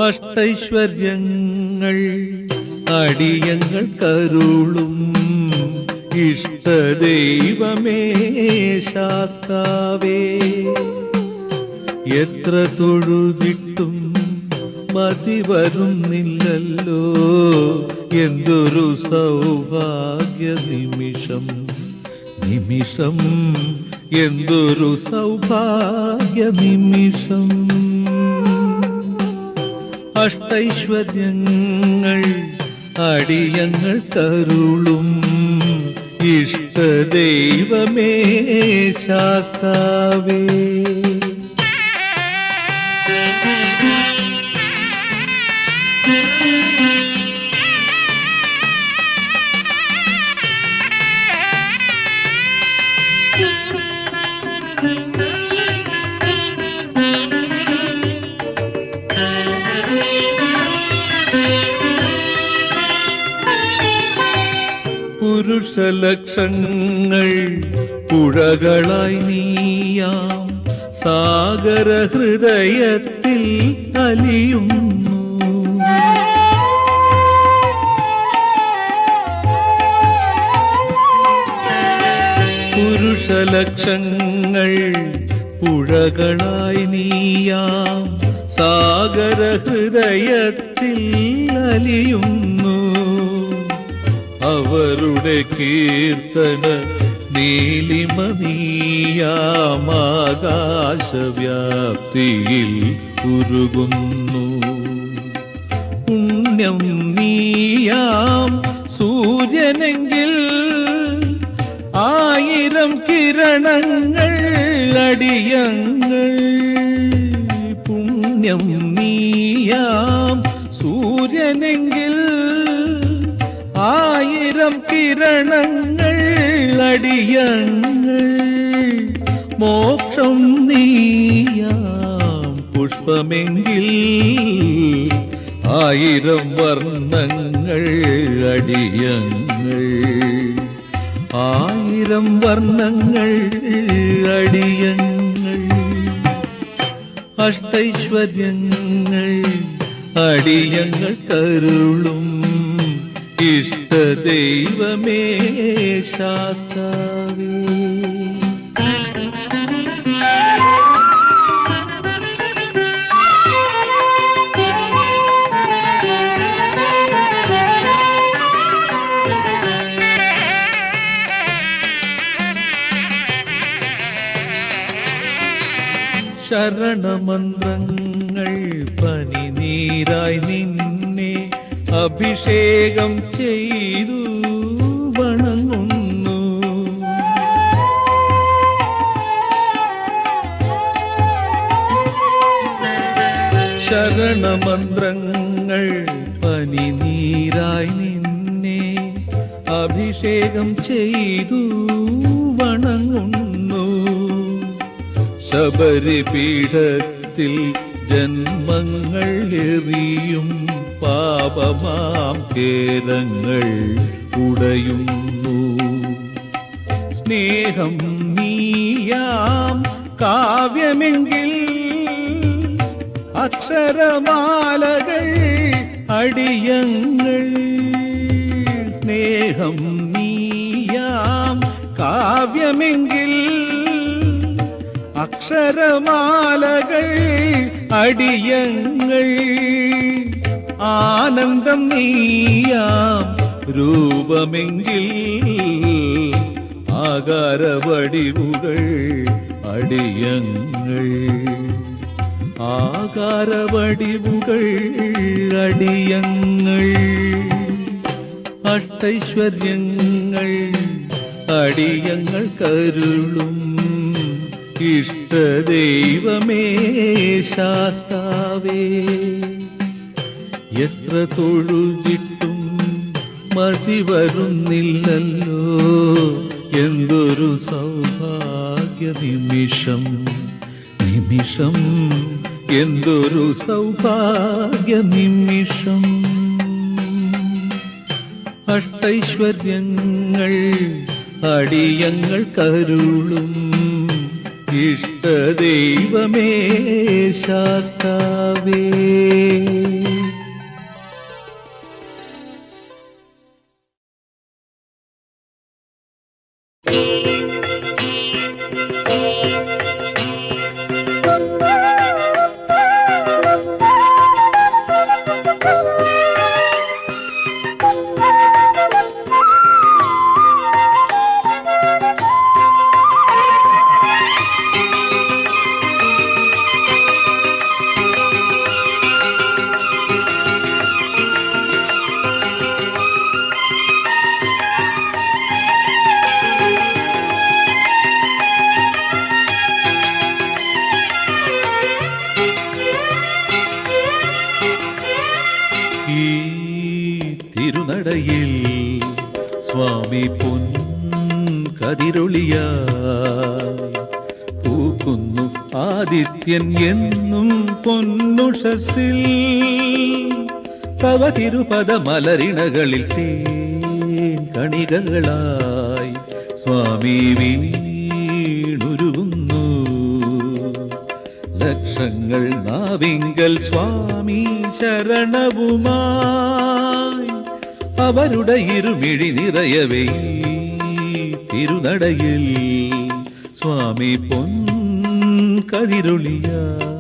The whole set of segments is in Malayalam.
അഷ്ടൈശ്വര്യങ്ങൾ അടിയങ്ങൾ കരുളും ഇഷ്ടദൈവമേ ശാസ്താവേ. എത്ര തൊഴുതിട്ടും മതി വരുന്നില്ലല്ലോ, എന്തൊരു സൗഭാഗ്യ നിമിഷം നിമിഷം, എന്തൊരു സൗഭാഗ്യ നിമിഷം. അഷ്ടൈശ്വര്യങ്ങൾ അടിയങ്ങൾ കരുളും ഇഷ്ടദൈവമേ ശാസ്താവേ. പുരുഷലക്ഷങ്ങൾ പുഴകളായി നീയാം സാഗര ഹൃദയത്തിൽ അലിയുന്നു. പുരുഷലക്ഷങ്ങൾ പുഴകളായി നീയാം സാഗര ഹൃദയത്തിൽ അലിയുന്നു. അവരുടെ കീർത്തന നീലിമ നീയാമാകാശവ്യാപ്തിയിൽ ഉരുകുന്നു. പുണ്യം നീയാം സൂര്യനെങ്കിൽ ആയിരം കിരണങ്ങൾ അടിയങ്ങൾ. പുണ്യം നീയാം സൂര്യനെങ്കിൽ ആയിരം കിരണങ്ങൾ അടിയങ്ങൾ. മോക്ഷം നീയാം പുഷ്പമെങ്കിൽ ആയിരം വർണ്ണങ്ങൾ അടിയങ്ങൾ. ആയിരം വർണ്ണങ്ങൾ അടിയങ്ങൾ. അഷ്ടൈശ്വര്യങ്ങൾ അടിയങ്ങൾ കരുളും ഇഷ്ടദൈവമേ ശാസ്താവേ. ശരണമന്ത്രങ്ങൾ പനിനീരായി നിന്നെ അഭിഷേകം ചെയ്തു വണങ്ങുന്നു. ശരണമന്ത്രങ്ങൾ പനിനീരായി നിന്നെ അഭിഷേകം ചെയ്തു വണങ്ങുന്നു. ശബരിപീഠത്തിൽ ജന്മങ്ങൾ എറിയും പാപമാം കേരങ്ങൾ ഉടയുന്നു. സ്നേഹം നീയാം കാവ്യമെങ്കിൽ അക്ഷരമാലകൾ അടിയങ്ങൾ. സ്നേഹം നീയാം കാവ്യമെങ്കിൽ അക്ഷരമാലകൾ അടിയങ്ങൾ. ആനന്ദം നീയാം രൂപമെങ്കിൽ ആകാരവടിവുകൾ അടിയങ്ങൾ. ആകാരവടിവുകൾ അടിയങ്ങൾ. അഷ്ടൈശ്വര്യങ്ങൾ അടിയങ്ങൾ കരുളും ഇഷ്ടദൈവമേ ശാസ്താവേ. എത്ര തൊഴുതിട്ടും മതി വരുന്നില്ലല്ലോ, എന്തൊരു സൗഭാഗ്യ നിമിഷം നിമിഷം, എന്തൊരു സൗഭാഗ്യ നിമിഷം. അഷ്ടൈശ്വര്യങ്ങൾ അടിയങ്ങൾ കരുളും ഇഷ്ടദൈവമേ ശാസ്താവേ. ഈ തിരുനടയിൽ സ്വാമി പൊൻ കതിരൊളിയായി പൂക്കുന്നു ആദിത്യൻ എന്നും പൊന്നുഷസിൽ തവ തിരുപദ മലരിണകളിൽ തേൻ കണികകളായി സ്വാമി വീണുരുകുന്നു. ലക്ഷങ്ങൾ നാവിങ്കൽ സ്വാമി ശരണവുമായി അവരുടെ ഇരുമിഴി നിറയവേ തിരുനടയിൽ സ്വാമി പൊൻ കതിരൊളിയായി.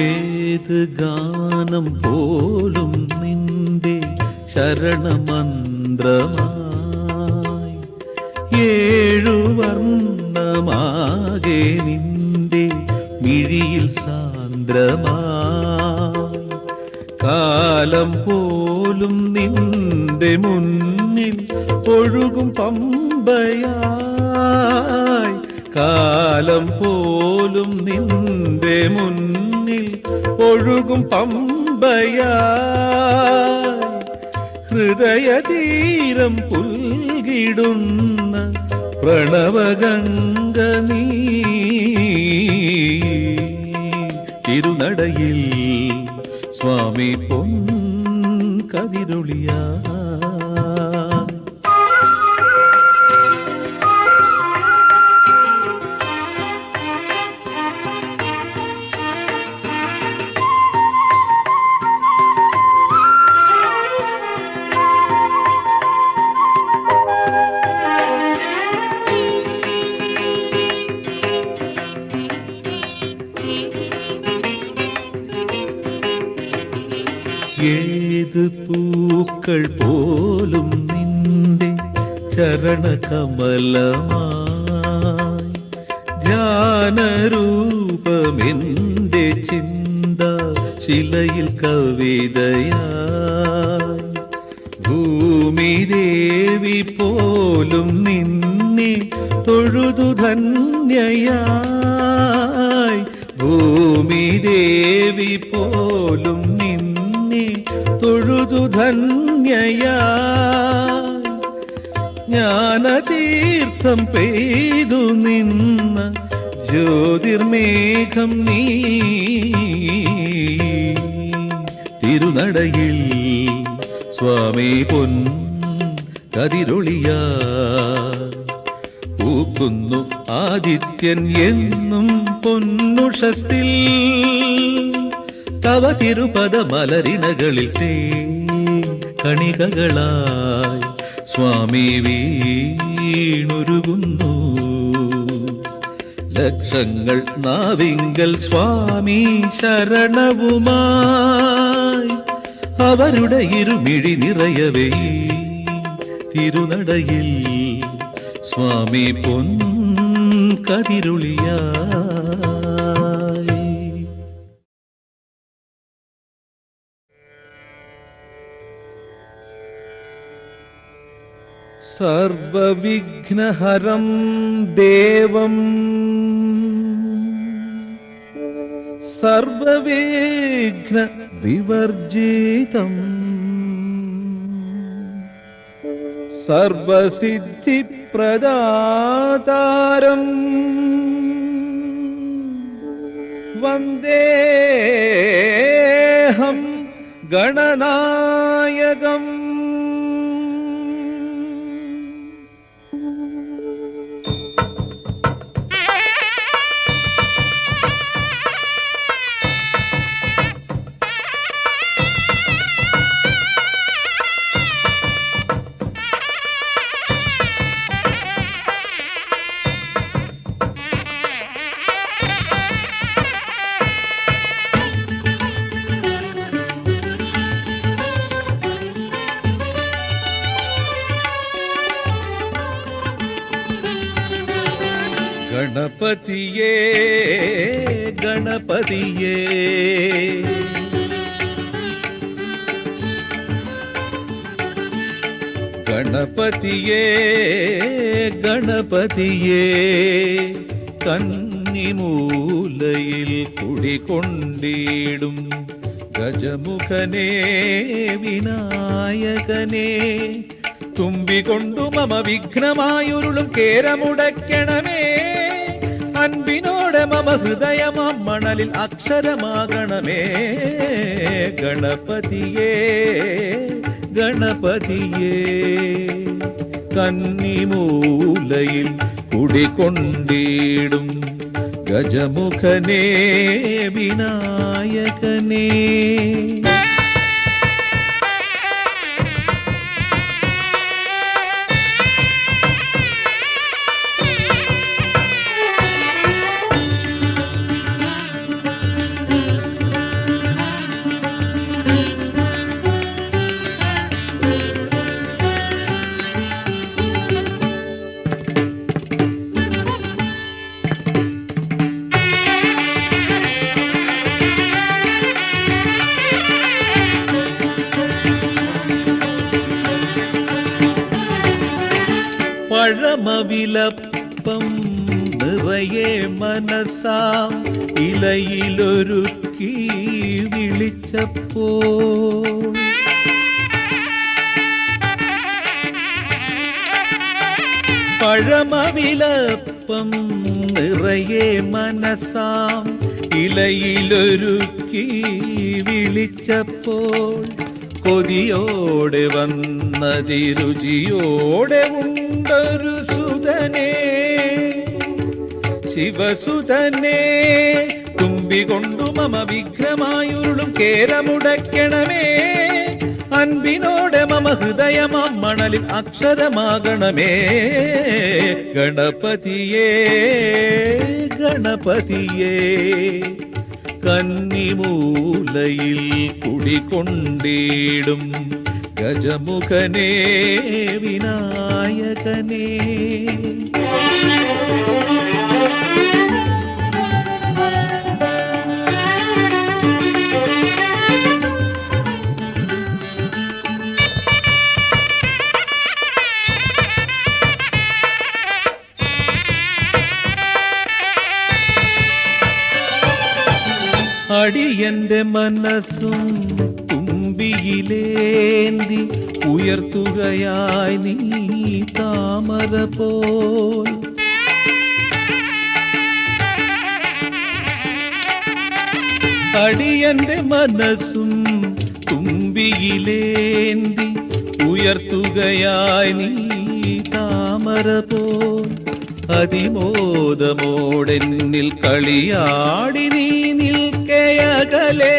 ഏത് ഗാനം പോലും നിന്റെ ശരണമന്ത്രമായി ഏഴു വർണ്ണമാകെ നിന്റെ മിഴിയിൽ സാന്ദ്രമായി കാലം പോലും നിന്റെ മുന്നിൽ ഒഴുകും പമ്പയായി കാലം പോലും നിന്റെ മുന്നിൽ ഒഴുകും പമ്പയായി ഹൃദയതീരം പുൽകിടുന്ന പ്രണവഗംഗ നീ തിരുനടയിൽ സ്വാമി പൊൻ കതിരൊളിയാ. ഏത് പൂക്കൾ പോലും നിന്റെ ചരണകമലമായി ധ്യാനരൂപമെന്റെ ചിന്ത ശിലയിൽ കവിതയായി ഭൂമി ദേവി പോലും നിന്നെ തൊഴുതു ധന്യയായി ഭൂമി ദേവി പോലും നിന്നെ തൊഴുതു ധന്യയായി ജ്ഞാനതീർത്ഥം പെയ്തു നിന്ന ജ്യോതിർമേഘം നീ തിരുനടയിൽ സ്വാമി പൊൻ കതിരൊളിയാ പൂക്കുന്നു ആദിത്യൻ എന്നും പൊന്നുഷത്തിൽ തവ തിരുപദ മലരിണകളിൽ തേൻ കണികകളായി സ്വാമി വീണുരുകുന്നു. ലക്ഷങ്ങൾ നാവിങ്കൽ സ്വാമി ശരണവുമായി അവരുടെ ഇരുമിഴി നിറയവേ തിരുനടയിൽ സ്വാമി പൊൻ കതിരൊളിയായി. സർവവിഘ്നഹരം ദേവം സർവവിഘ്ന വിവർജിതം സർവസിദ്ധിപ്രദാതാരം വന്ദേഹം ഗണനായകം. ഗണപതിയേ ഗണപതിയേ ഗണപതിയേ ഗണപതിയേ കന്നിമൂലയിൽ കുടികൊണ്ടിടും ഗജമുഖനേ വിനായകനേ തുമ്പികൊണ്ടു മമ വിഘ്നമായുരുളും കേരമുടയ്ക്കണമേ അൻപിനോടെ മമ ഹൃദയമാം മണലിൽ അക്ഷരമാകണമേ ഗണപതിയേ ഗണപതിയേ കന്നിമൂലയിൽ കുടികൊണ്ടിടും ഗജമുഖനേ വിനായകനേ പഴമവിലപ്പം നിറയെ മനസാം ഇലയിലൊരുക്കി വിളിച്ചപ്പോൾ പഴമവിലപ്പം നിറയെ മനസാം ഇലയിലൊരുക്കി വിളിച്ചപ്പോൾ കൊതിയോടെ വന്നതിരുചിയോടെ ഉണ്ടൊരു സുതനേ ശിവസുതനേ തുമ്പികൊണ്ടു മമ വിഘ്നമായുരുളും കേരമുടയ്ക്കണമേ അൻപിനോടെ മമ ഹൃദയമാം മണലിൽ അക്ഷരമാകണമേ ഗണപതിയേ ഗണപതിയേ കന്നിമൂലയിൽ കുടികൊണ്ടിടും ഗജമുഖനേ വിനായകനേ അടിയന്റെ മനസ്സും തുമ്പിയിലേന്തി ഉയർത്തുകയായി നീ താമര പോൽ അടിയന്റെ മനസ്സും തുമ്പിയിലേന്തി ഉയർത്തുകയായി നീ താമര പോൽ അതിമോദമോടെന്നിൽ കളിയാടി നീ നിൽക്കയകലേ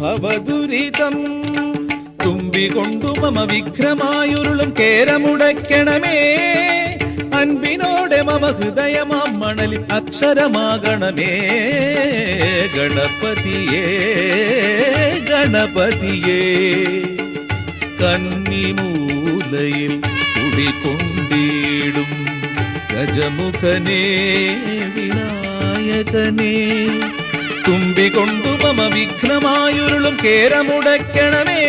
ഭവദുരിതം തുമ്പികൊണ്ടു മമ വിഘ്നമായുരുളും കേരമുടയ്ക്കണമേ അൻപിനോടെ മമ ഹൃദയമാം മണലിൽ അക്ഷരമാകണമേ ഗണപതിയേ ഗണപതിയേ കന്നിമൂലയിൽ കുടികൊണ്ടിടും ഗജമുഖനേ വിനായകനേ തുമ്പികൊണ്ടു മമ വിഘ്നമായുരുളും കേരമുടയ്ക്കണമേ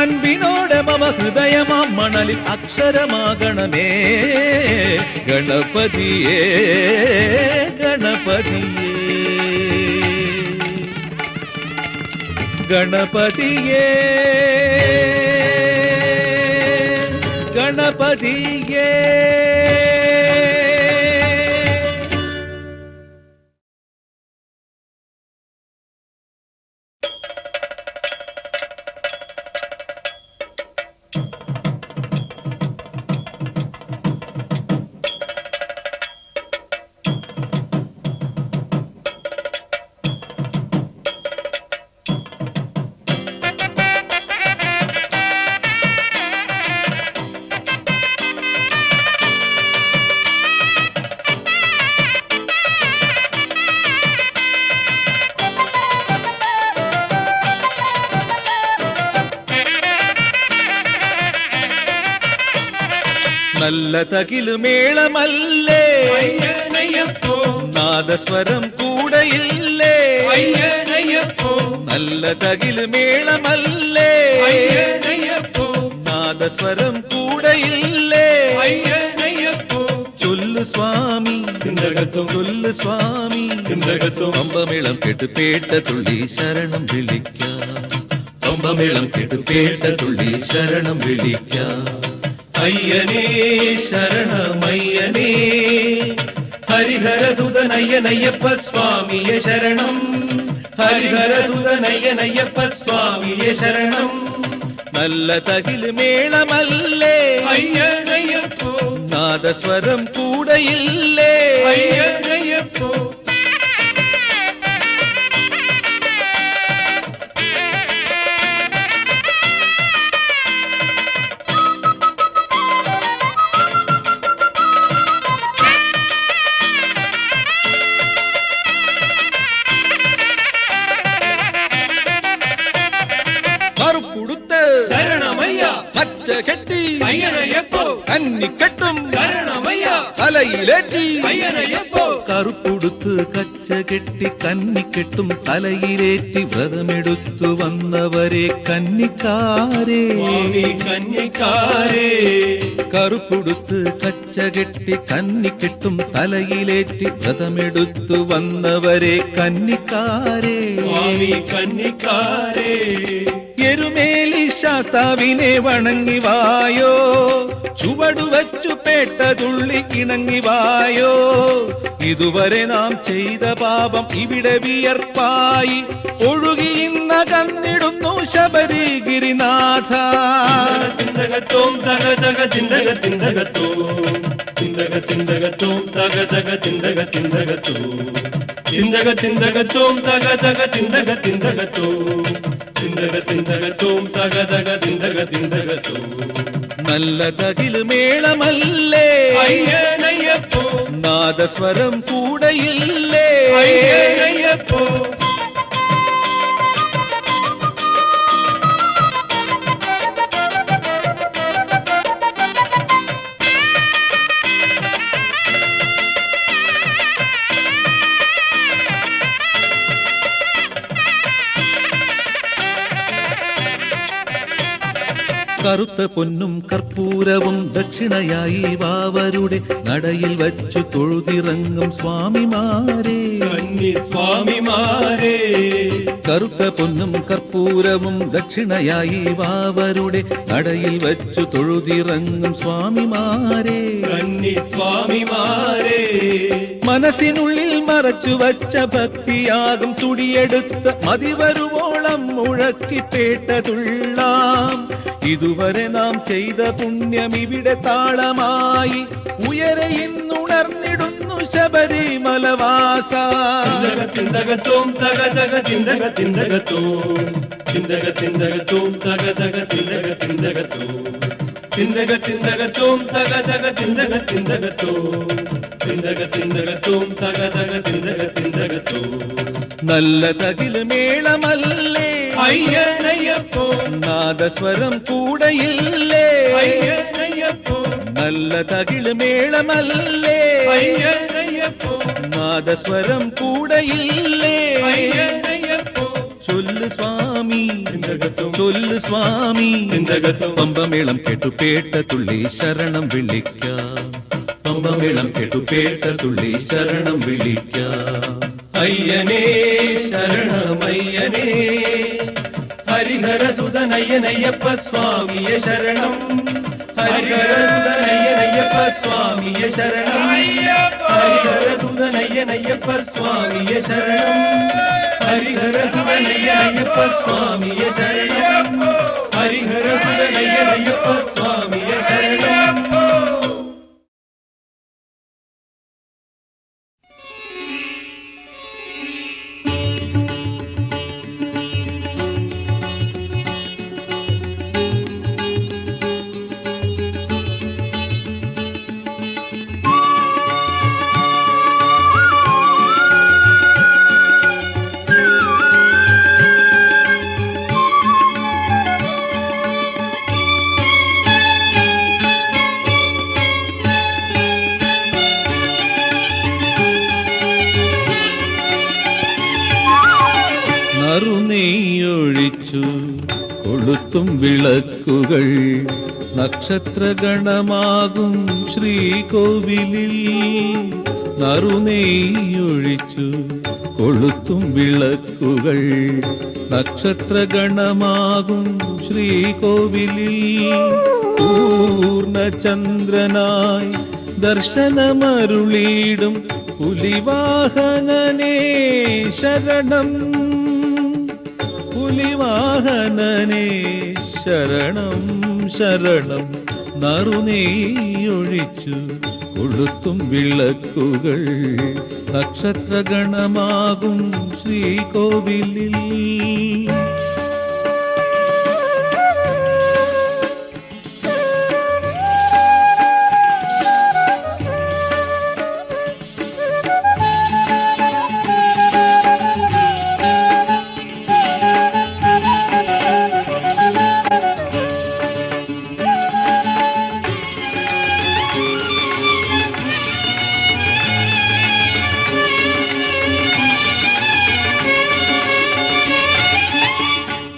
അൻപിനോടെ മമ ഹൃദയമാം മണലിൽ അക്ഷരമാകണമേ ഗണപതിയേ ഗണപതിയേ ഗണപതിയേ ഗണപതിയേ നല്ല തകില് മേളമല്ലേ അയ്യനയ്യപ്പോ നാദസ്വരം കൂടെയില്ലേ അയ്യനയ്യപ്പോ നല്ല തകില് മേളമല്ലേ അയ്യനയ്യപ്പോ നാദസ്വരം കൂടെയില്ലേ അയ്യനയ്യപ്പോ ചൊല്ലു സ്വാമി തിന്തകത്തും ചൊല്ലു സ്വാമി തിന്തകത്തും പമ്പമേളം കേട്ട് പേട്ട തുള്ളി ശരണം വിളിക്കാം പമ്പമേളം കേട്ട് പേട്ട തുള്ളി ശരണം വിളിക്കാം അയ്യനേ ശരണമയ്യനേ ഹരിഹരസുതനയ്യനയ്യപ്പ സ്വാമിയെ ശരണം ഹരിഹരസുതനയ്യനയ്യപ്പ സ്വാമിയെ ശരണം നല്ല തകില് മേളമല്ലേ അയ്യനയ്യപ്പോ നാദസ്വരം കൂടെയില്ലേ അയ്യനയ്യപ്പോ കറുപ്പുടുത്ത് ശരണമയ്യ പച്ച കെട്ടി അയ്യനയ്യപ്പോ കന്നിക്കെട്ടും ശരണമയ്യ തലയിലേറ്റി അയ്യനയ്യപ്പോ കറുപ്പുടുത്ത് കച്ച കെട്ടി കന്നിക്കെട്ടും തലയിലേറ്റി വ്രതമെടുത്തു വന്നവരെ കന്നിക്കാരെ സ്വാമി കന്യക്കാരേ കറുപ്പുടുത്ത് കച്ച കെട്ടി കന്നിക്കെട്ടും തലയിലേറ്റി വ്രതമെടുത്തു വന്നവരെ കന്നിക്കാരെ സ്വാമി കന്യക്കാരേ എരുമേലി ശാസ്താവിനെ വണങ്ങി വായോ ചുവടുവച്ചു പേട്ട തുള്ളി കിണങ്ങി വായോ ഇതുവരെ നാം ചെയ്ത പാപം ഇവിടെ വിയർപ്പായി ഒഴുകി ഇന്ന കന്നിടുന്നു ശബരിഗിരിനാഥ തിന്തകത്തോം തക തക തിന്തക തിന്തകത്തോ തിന്തക തിന്തകത്തോം തക തക തിന്തക തിന്തകത്തോ തിന്തക തിന്തകത്തോം തക തക തിന്തക തിന്തകത്തോ തിന്തക തിന്തകത്തോം തക തക തിന്തക തിന്തകത്തോ നല്ല തകില് മേളമല്ലേ അയ്യനയ്യപ്പോ നാദസ്വരം കൂടെയില്ലേ അയ്യനയ്യപ്പോ കറുത്ത പൊന്നും കർപ്പൂരവും ദക്ഷിണയായി വാവരുടെ നടയിൽ വച്ചു തൊഴുതിറങ്ങും സ്വാമിമാരെ കന്നി സ്വാമിമാരേ കറുത്ത പൊന്നും കർപ്പൂരവും ദക്ഷിണയായി വാവരുടെ നടയിൽ വച്ചു തൊഴുതിറങ്ങും സ്വാമിമാരെ കന്നി സ്വാമിമാരേ മനസ്സിനുള്ളിൽ മറച്ചു വച്ച ഭക്തിയാകും തുടിയെടുത്ത് മതിവരുവോളം മുഴക്കി പേട്ടതുള്ളാം ഇതുവരെ നാം ചെയ്ത പുണ്യം ഇവിടെ താളമായി ഉയരെ ഇന്നുണർന്നിടുന്നു ശബരിമലവാസ തിന്തകത്തോം തക തക തിന്തക തിന്തകത്തോ തിന്തക തിന്തകത്തോം തക തക തിന്തക തിന്തകത്തോ തിന്തക തിന്തകത്തോം തക തക തിന്തക തിന്തകത്തോ തിന്തക തിന്തകത്തോം തക തക തിന്തക തിന്തകത്തോ നല്ല തകില് മേളമല്ലേ അയ്യനയ്യപ്പോ നാദസ്വരം കൂടെയില്ലേ അയ്യനയ്യപ്പോ നല്ല തകില് മേളമല്ലേ അയ്യനയ്യപ്പോ നാദസ്വരം കൂടെയില്ലേ അയ്യനയ്യപ്പോ ചൊല്ലു സ്വാമി തിന്തകത്തോം ചൊല്ലു സ്വാമി തിന്തകത്തോം പമ്പമേളം കേട്ടു പേട്ട തുള്ളി ശരണം വിളിക്കാം പമ്പമേളം കേട്ടു പേട്ട തുള്ളി ശരണം വിളിക്കാം അയ്യനേ ശരണമയ്യനേ ഹരിഹരസുതനയ്യനയ്യപ്പ സ്വാമിയെ ശരണം ഹരിഹരസുതനയ്യനയ്യപ്പ സ്വാമിയെ ശരണം ഹരിഹരസുതനയ്യനയ്യപ്പ സ്വാമിയെ ശരണം ഹരിഹരസുതനയ്യനയ്യപ്പ സ്വാമിയെ ശരണം ഹരിഹരസുതനയ്യനയ്യപ്പ സ്വാമിയെ ശരണം നറുനെയ്യൊഴിച്ചു കൊളുത്തും വിളക്കുകൾ നക്ഷത്രഗണമാകും ശ്രീകോവിലിൽ. നറുനെയ്യൊഴിച്ചു കൊളുത്തും വിളക്കുകൾ നക്ഷത്രഗണമാകും ശ്രീകോവിലിൽ. പൂർണ്ണചന്ദ്രനായി ദർശനമരുളിയിടും പുലിവാഹനനേ ശരണം. പുലിവാഹനനേ ശരണം ശരണം. നറുനെയ്യൊഴിച്ചു കൊളുത്തും വിളക്കുകൾ നക്ഷത്രഗണമാകും ശ്രീകോവിലിൽ.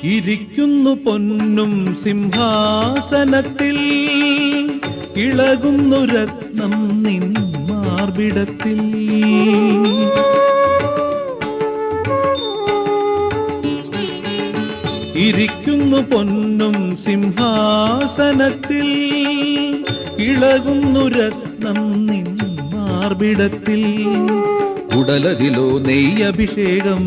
ഇരിക്കുന്നു പൊന്നും സിംഹാസനത്തിൽ, ഇളകുന്നു രത്നം നിൻ മാർബിടത്തിൽ. ഇരിക്കുന്നു പൊന്നും സിംഹാസനത്തിൽ, ഇളകുന്നു രത്നം നിൻ മാർബിടത്തിൽ. ഉടലതിലോ നെയ്യഭിഷേകം,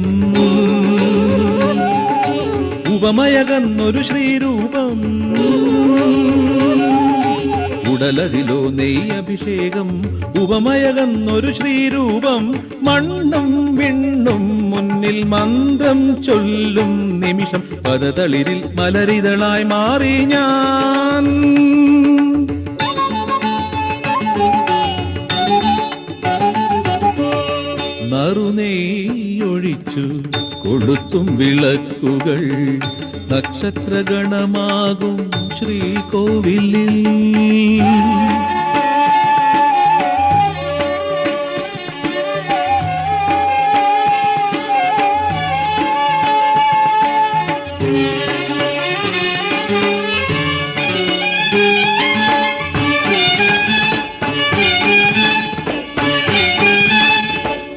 ഉപമയകന്നൊരു ശ്രീരൂപം. ഉടലതിലോ നെയ്യഭിഷേകം, ഉപമയകന്നൊരു ശ്രീരൂപം. മണ്ണും വിണ്ണും മുന്നിൽ മന്ത്രം ചൊല്ലും നിമിഷം, പദതളിരിൽ മലരിതളായി മാറി ഞാൻ. നറുനെയ്യൊഴിച്ചു കൊളുത്തും വിളക്കുകൾ നക്ഷത്രഗണമാകും ശ്രീകോവിലിൽ.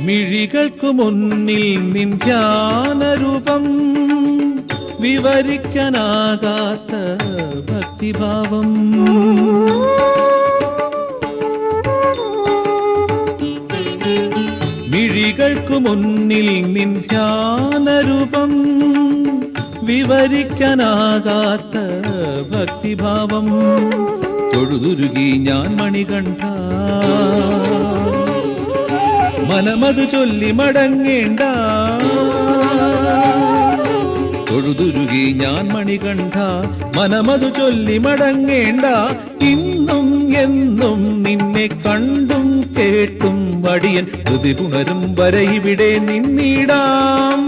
മിഴികൾക്കു മുന്നിൽ നിൻ ധ്യാനരൂപം, വിവരിക്കാനാകാത്ത ഭക്തിഭാവം. മിഴികൾക്കു മുന്നിൽ നിൻ ധ്യാനരൂപം, വിവരിക്കാനാകാത്ത ഭക്തിഭാവം. തൊഴുതുരുകി ഞാൻ മണികണ്ഠ, മനമതു ചൊല്ലി മടങ്ങേണ്ട. തൊഴുതുരുകി ഞാൻ മണികണ്ഠ, മനമതു ചൊല്ലി മടങ്ങേണ്ട. ഇന്നും എന്നും നിന്നെ കണ്ടും കേട്ടും വടിയൻ ഹൃദി പുണരും വരെ ഇവിടെ നിന്നിടാം.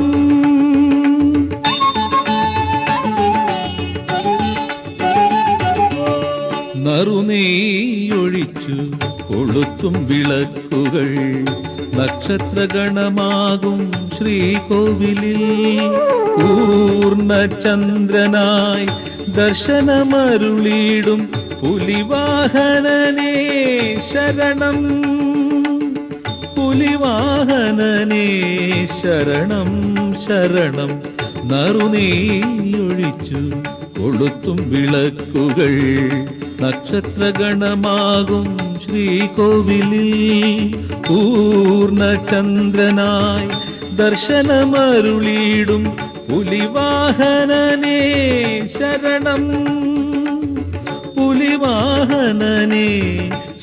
നറുനെയ്യൊഴിച്ചു കൊളുത്തും വിളക്കുകൾ നക്ഷത്രഗണമാകും ശ്രീകോവിലിൽ. പൂർണ്ണചന്ദ്രനായി ദർശനമരുളിയിടും പുലിവാഹനനേ ശരണം. പുലിവാഹനനേ ശരണം ശരണം. നറുനെയ്യൊഴിച്ചു കൊളുത്തും വിളക്കുകൾ നക്ഷത്രഗണമാകും ശ്രീകോവിലിൽ. പൂർണ്ണചന്ദ്രനായി ദർശനമരുളിയിടും പുലിവാഹനനേ ശരണം. പുലിവാഹനനേ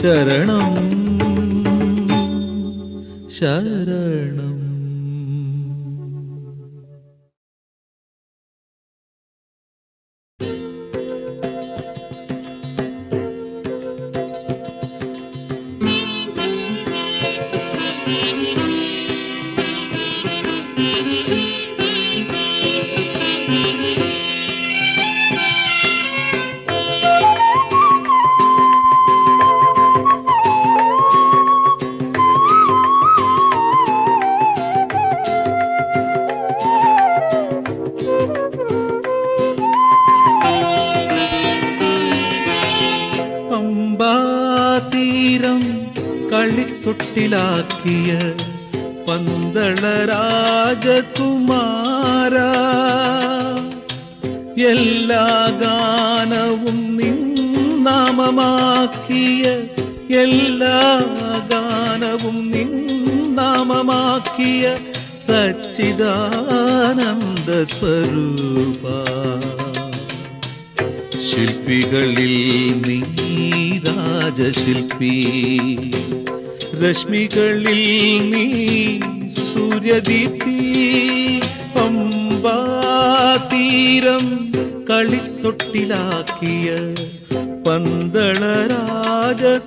ശരണം ശരണം. കളിത്തൊട്ടിലാക്കിയ പന്തള രാജകുമാര, എല്ലാ ഗാനവും നിൻ നാമമാക്കിയ, എല്ലാ ഗാനവും നിൻ നാമമാക്കിയ സച്ചിദാനന്ദ സ്വരൂപ. ശില്പികളിൽ നീ രാജശില്പി, രശ്മികളിൽ നീ സൂര്യദീപ്തി. പമ്പാതീരം കളിത്തൊട്ടിലാക്കിയ പന്തള രാജകുമാര.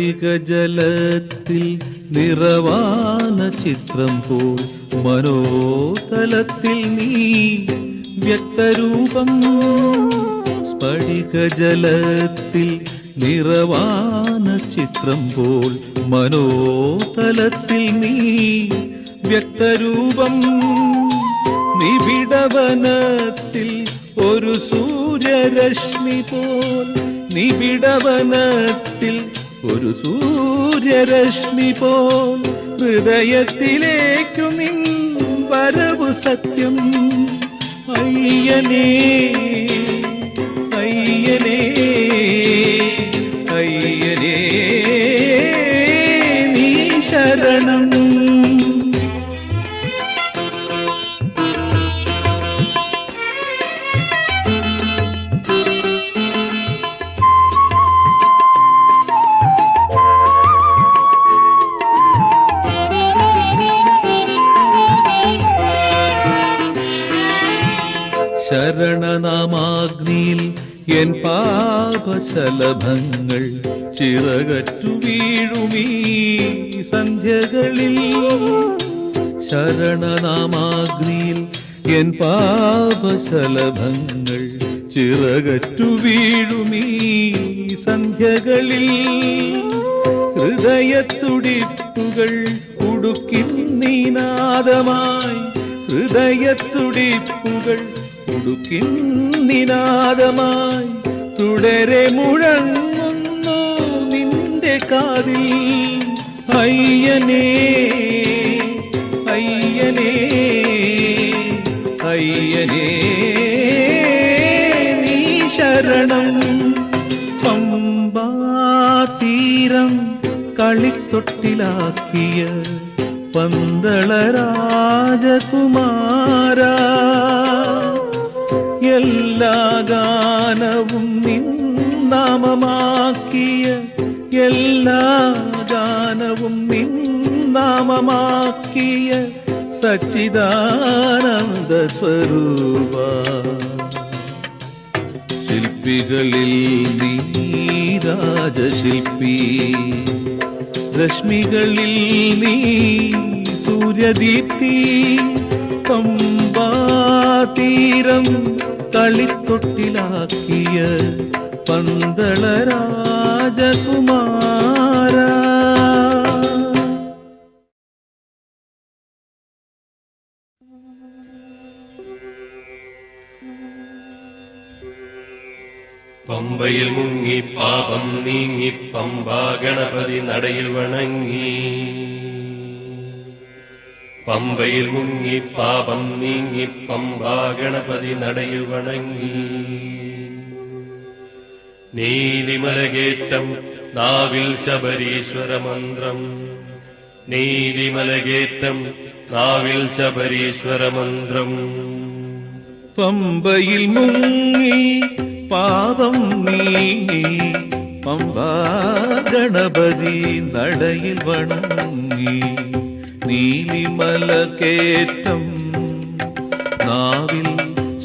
സ്ഫടികജലത്തിൽ നിറവാന ചിത്രം പോൽ മനോതലത്തിൽ നീ വ്യക്തരൂപം. സ്ഫടികജലത്തിൽ നിറവാന ചിത്രം പോൽ മനോതലത്തിൽ നീ വ്യക്തരൂപം. നിബിഡവനത്തിൽ ഒരു സൂര്യരശ്മി പോൽ, നിബിഡവനത്തിൽ ഒരു സൂര്യരശ്മി പോൽ ഹൃദയത്തിലേക്കു നിൻ വരവു സത്യം. അയ്യനേ അയ്യനേ അയ്യനേ നീ ശരണം. ശരണനാമാഗ്നിയിൽ എൻ പാപശലഭങ്ങൾ ചിറകറ്റു വീഴുമീ സന്ധ്യകളിൽ. ശരണനാമാഗ്നിയിൽ എൻ പാപശലഭങ്ങൾ ചിറകറ്റു വീഴുമീ സന്ധ്യകളിൽ. ഹൃദയത്തുടിപ്പുകൾ ഉടുക്കിൻ നിനാദമായി, ഹൃദയത്തുടിപ്പുകൾ ഉടുക്കിൻ നിനാദമായി തുടരെ മുഴങ്ങുന്നു നിന്റെ കാതിൽ. അയ്യനേ അയ്യനേ അയ്യനേ നീ ശരണം. പമ്പാതീരം കളിത്തൊട്ടിലാക്കിയ പന്തള രാജകുമാര, എല്ലാ ഗാനവും നിൻ നാമമാക്കിയ, എല്ലാ ഗാനവും നിൻ നാമമാക്കിയ സച്ചിദാനന്ദ സ്വരൂപ. ശില്പികളിൽ നീ രാജശില്പി, രശ്മികളിൽ നീ സൂര്യദീപ്തി. പമ്പാതീരം കളിത്തൊട്ടിലാക്കിയ പന്തള രാജകുമാര. പമ്പയിൽ മുങ്ങി പാപം നീങ്ങി പമ്പാ ഗണപതി നടയിൽ വണങ്ങി. പമ്പയിൽ മുങ്ങി പാപം നീങ്ങി പമ്പാ ഗണപതി നടയിൽ വണങ്ങി. നീലിമലകേറ്റം നാവിൽ ശബരീശ്വര മന്ത്രം, നീലിമലകേറ്റം നാവിൽ ശബരീശ്വര മന്ത്രം. പമ്പയിൽ മുങ്ങി പാപം നീങ്ങി പമ്പാ ഗണപതി നടയിൽ വണങ്ങി. നീലിമലകേറ്റം നാവിൽ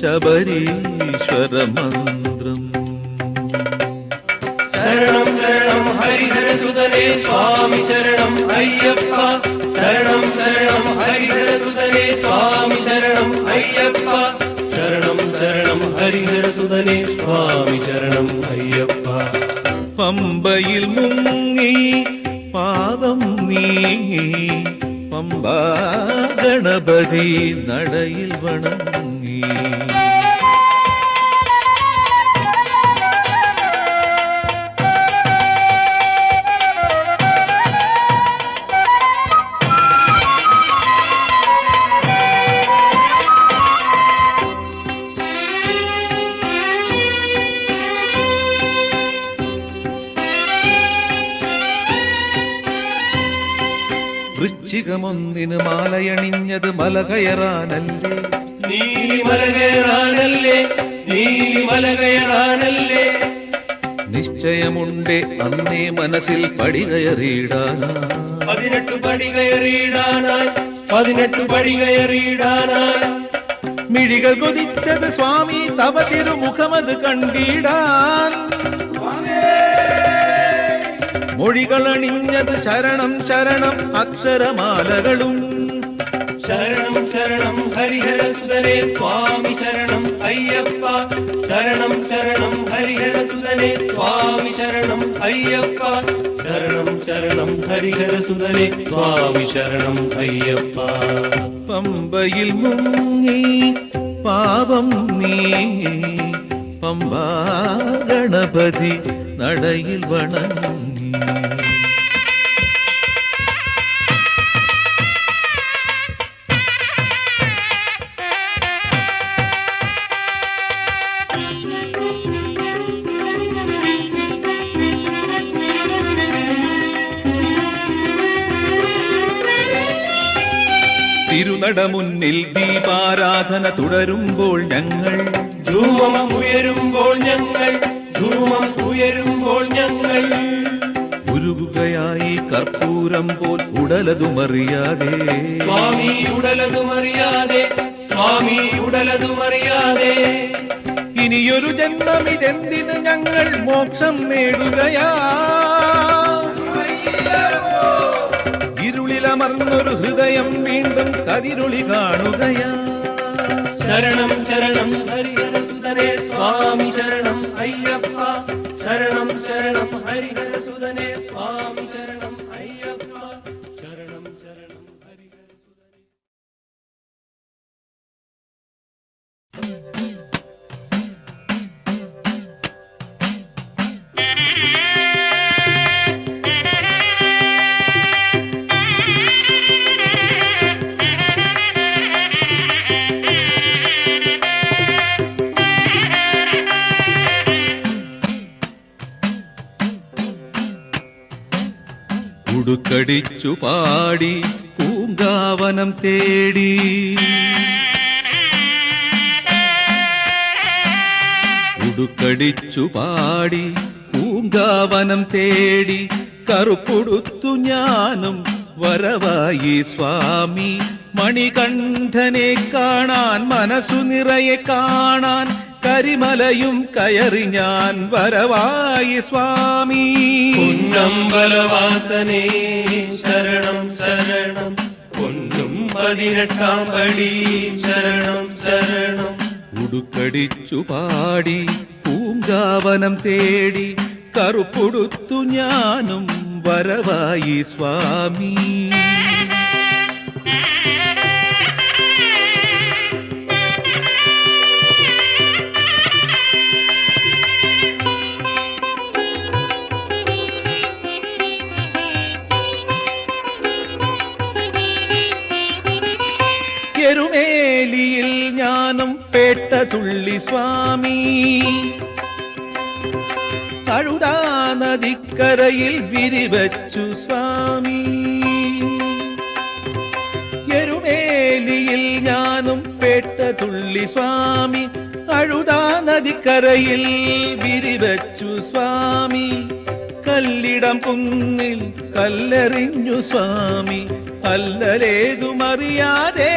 ശബരീശ്വര മന്ത്രം. ശരണം ശരണം ഹരിഹരസുതനേ സ്വാമി ശരണം അയ്യപ്പ. ശരണം ശരണം ഹരിഹരസുതനേ സ്വാമി ശരണം അയ്യപ്പ. ശരണം ശരണം ഹരിഹരസുതനേ സ്വാമി ശരണം അയ്യപ്പ. പമ്പയിൽ മുങ്ങി പാദം നീങ്ങി പമ്പാ ഗണപതി നടയിൽ വണങ്ങി. വൃശ്ചികമൊന്നിന് മാലയണിഞ്ഞത് മല കയറാനല്ലേ, നീലിമല കയറാനല്ലേ, നീലിമല കയറാനല്ലേ. നിശ്ചയമുണ്ടേ അന്നേ മനസ്സിൽ പടി കയറിയിടാനാ, 18 പടി കയറിയിടാനായി, 18 പടി കയറിയിടാനായി. മിഴികൾ കൊതിച്ചത് സ്വാമി തവ തിരുമുഖമത് കണ്ടിടാൻ, മൊഴികളണിഞ്ഞത് ശരണം ശരണം അക്ഷരമാലകളും. ശരണം ശരണം ഹരിഹരസുതനേ സ്വാമി ശരണം അയ്യപ്പ. ശരണം ശരണം ഹരിഹരസുതനേ സ്വാമി ശരണം അയ്യപ്പ. ശരണം ശരണം ഹരിഹരസുതനേ സ്വാമി ശരണം അയ്യപ്പ. പമ്പയിൽ മുങ്ങി പാപം നീങ്ങി പമ്പാ ഗണപതി നടയിൽ വണങ്ങി. തിരുനട മുന്നിൽ ദീപാരാധന തുടരുമ്പോൾ ഞങ്ങൾ, ധൂമം ഉയരുമ്പോൾ ഞങ്ങൾ, ധൂമം ഉയരുമ്പോൾ ഞങ്ങൾ. ഉരുകുകയായി കർപ്പൂരം പോൽ ഉടലതുമറിയാതെ, സ്വാമി ഉടലതുമറിയാതെ, സ്വാമി ഉടലതുമറിയാതെ. ഇനിയൊരു ജന്മമിതെന്തിന് ഞങ്ങൾ മോക്ഷം നേടുകയാ, ഇരുളിലമർന്നൊരു ഹൃദയം വീണ്ടും കതിരൊളി കാണുകയാ. ശരണം ശരണം ഹരിഹരസുതനേ സ്വാമി ശരണം അയ്യപ്പ. ശരണം ശരണം ഹരിഹരസുതനേ സ്വാമി ശരണം അയ്യപ്പ. ശരണം ശരണം ഹരിഹരസുതനേ. ഉടുക്കടിച്ചു പാടി പൂങ്കാവനം തേടി, ഉടുക്കടിച്ചു പാടി പൂങ്കാവനം തേടി കറുപ്പുടുത്തു ഞാനും വരവായി സ്വാമി. മണികണ്ഠനെ കാണാൻ മനസ്സു നിറയെ കാണാൻ കരിമലയും കയറി ഞാൻ വരവായി സ്വാമി. പൊന്നമ്പലവാസനേ ശരണം ശരണം, പൊന്നും 18 പടി ശരണം ശരണം. ഉടുക്കടിച്ചു പാടി പൂങ്കാവനം തേടി കറുപ്പുടുത്തു ഞാനും വരവായി സ്വാമി. എരുമേലിയിൽ ഞാനും പേട്ട തുള്ളി സ്വാമി, തഴുതാ നദിക്കരയിൽ വിരിവച്ചു സ്വാമി. എരുമേലിയിൽ ഞാനും പേട്ട തുള്ളി സ്വാമി, അഴുതാ നദിക്കരയിൽ വിരിവച്ചു സ്വാമി. കല്ലിടം കുന്നിൽ കല്ലെറിഞ്ഞു സ്വാമി, അല്ലലേതുമറിയാതെ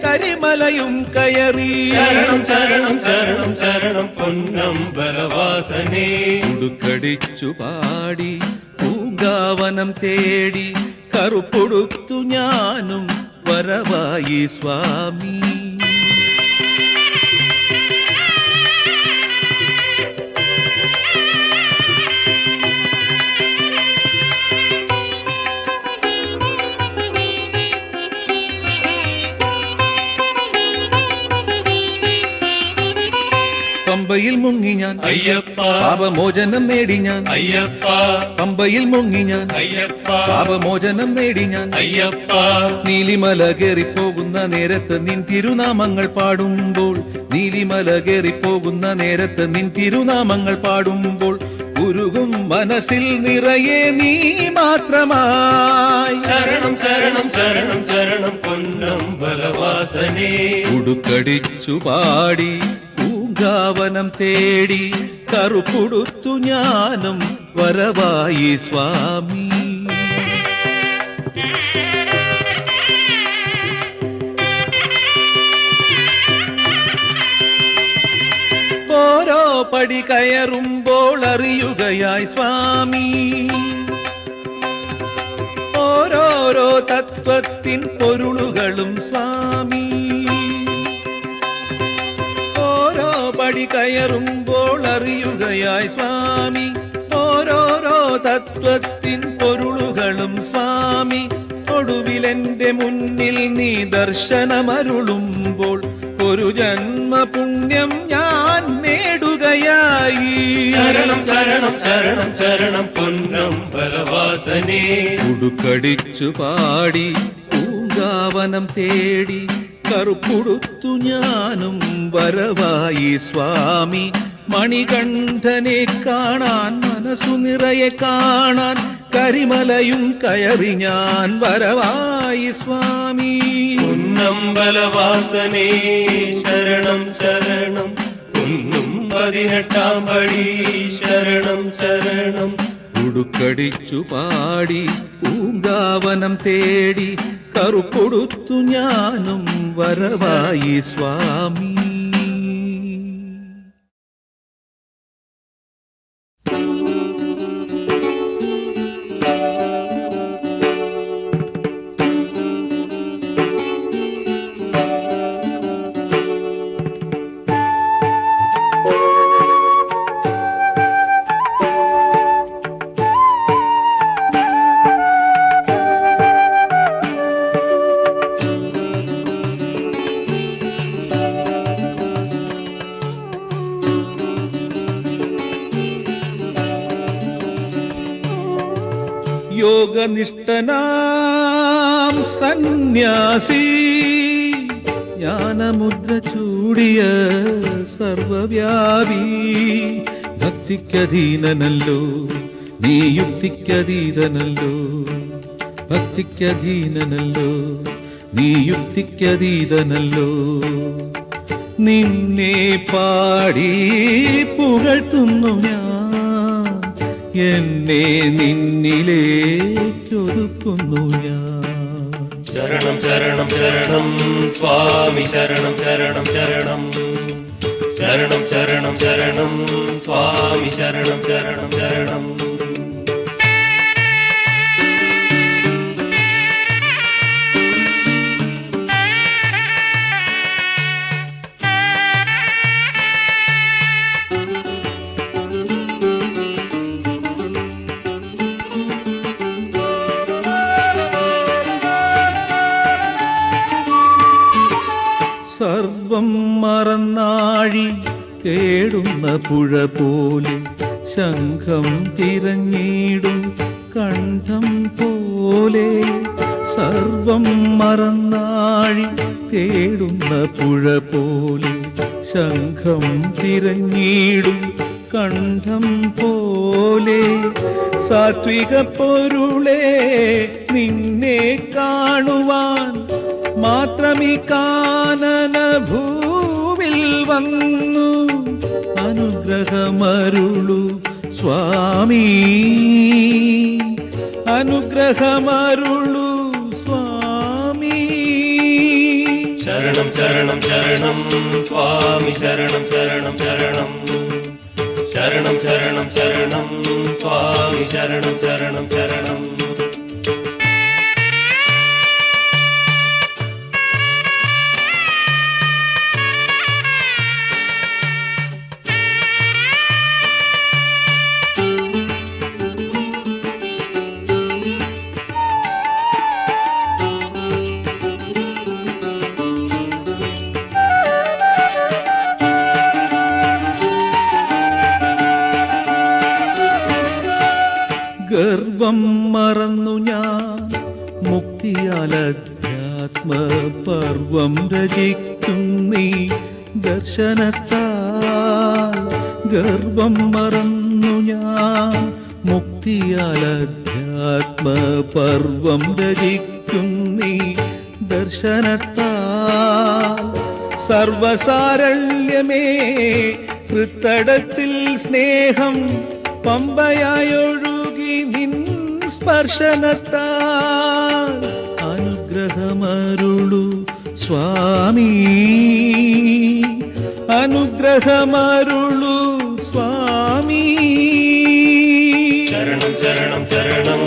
കരിമലയും കയറി. ശരണം ശരണം ശരണം ശരണം പൊന്നമ്പലവാസനേ. ഉടുക്കടിച്ചു പാടി പൂങ്കാവനം തേടി കറുപ്പുടുത്തു ഞാനും വരവായി സ്വാമി. പമ്പയിൽ മുങ്ങി ഞാൻ അയ്യപ്പ പാപമോചനം നേടി ഞാൻ അയ്യപ്പ പമ്പയിൽ മുങ്ങി ഞാൻ അയ്യപ്പ പാപമോചനം നേടി ഞാൻ അയ്യപ്പ നീലിമല കയറിപ്പോകുന്ന നേരത്ത് നിൻ തിരുനാമങ്ങൾ പാടുമ്പോൾ നീലിമല കയറിപ്പോകുന്ന നേരത്ത് നിൻ തിരുനാമങ്ങൾ പാടുമ്പോൾ ഉരുകും മനസ്സിൽ നിറയെ നീ മാത്രമായി ശരണം ശരണം ശരണം ശരണം പൊന്നമ്പലവാസനേ ഉടുക്കടിച്ചു പാടി പൂങ്കാവനം തേടി കറുപ്പുടുത്തു ഞാനും വരവായി സ്വാമി ഓരോ പടി കയറുമ്പോൾ അറിയുകയായി സ്വാമി ഓരോരോ തത്വത്തിൻ പൊരുളുകളും സ്വാമി ഓരോ പടി കയറുമ്പോൾ അറിയുകയായി സ്വാമി ഓരോരോ തത്വത്തിൻ പൊരുളുകളും സ്വാമി ഒടുവിലെന്റെ മുന്നിൽ നീ ദർശനമരുളുമ്പോൾ ഒരു ജന്മ പുണ്യം ഞാൻ നേടുകയായി ശരണം ശരണം ശരണം ശരണം പൊന്നമ്പലവാസനേ ഉടുക്കടിച്ചു പാടി പൂങ്കാവനം തേടി കറുപ്പുടുത്തു ഞാനും വരവായി സ്വാമി മണികണ്ഠനെ കാണാൻ മനസ്സു നിറയെ കാണാൻ കരിമലയും കയറി ഞാൻ വരവായി സ്വാമി പൊന്നമ്പലവാസനേ ശരണം ശരണം കുന്നും 18 പടി ശരണം ശരണം ഉടുക്കടിച്ചു പാടി പൂങ്കാവനം തേടി കറുപ്പൊടുത്തു ഞാനും വരവായി സ്വാമി യോഗനിഷ്ഠനാം സന്യാസി ജ്ഞാനമുദ്ര ചൂടിയ സർവവ്യാപി ഭക്തിക്കധീനനല്ലോ നീ യുക്തിക്കതീതനല്ലോ ഭക്തിക്കധീനനല്ലോ നീ യുക്തിക്കതീതനല്ലോ നിന്നെ പാടി പുകഴ്ത്തുന്നു ഞാൻ എന്നെ നിന്നിലേക്കൊതുക്കുന്നു ഞാൻ ശരണം ശരണം ശരണം സ്വാമി ശരണം ശരണം ശരണം ശരണം ശരണം ശരണം സ്വാമി ശരണം ശരണം ശരണം സർവം മറന്നാഴി തേടുന്ന പുഴ പോലെ ശംഖം തിരഞ്ഞിടും കണ്ഠം പോലെ സർവം മറന്നാഴി തേടുന്ന പുഴ പോലെ ശംഖം തിരഞ്ഞിടും കണ്ഠം പോലെ സാത്വിക പൊരുളെ നിന്നെ കാണുവാൻ മാത്രമീ കാനന ഭൂവിൽ വന്നു അനുഗ്രഹമരുളു സ്വാമി അനുഗ്രഹമരുളു സ്വാമി ശരണം ശരണം ശരണം സ്വാമി ശരണം ശരണം ശരണം ശരണം ശരണം ശരണം സ്വാമി ശരണം ശരണം ശരണം മറന്നു ഞാൻ മുക്തിയാൽ അധ്യാത്മപർവം രചിക്കും നീ ദർശനത്താൽ ഗർവം മറന്നു ഞാൻ മുക്തിയാൽ അധ്യാത്മപർവം രചിക്കും നീ ദർശനത്താൽ സർവസാരള്യമേ ഹൃത്തടത്തിൽ സ്നേഹം പമ്പയായൊഴുകി നിൻ സ്പർശനത്താൽ അനുഗ്രഹമരുളു സ്വാമി അനുഗ്രഹമരുളു സ്വാമി ശരണം ശരണം ശരണം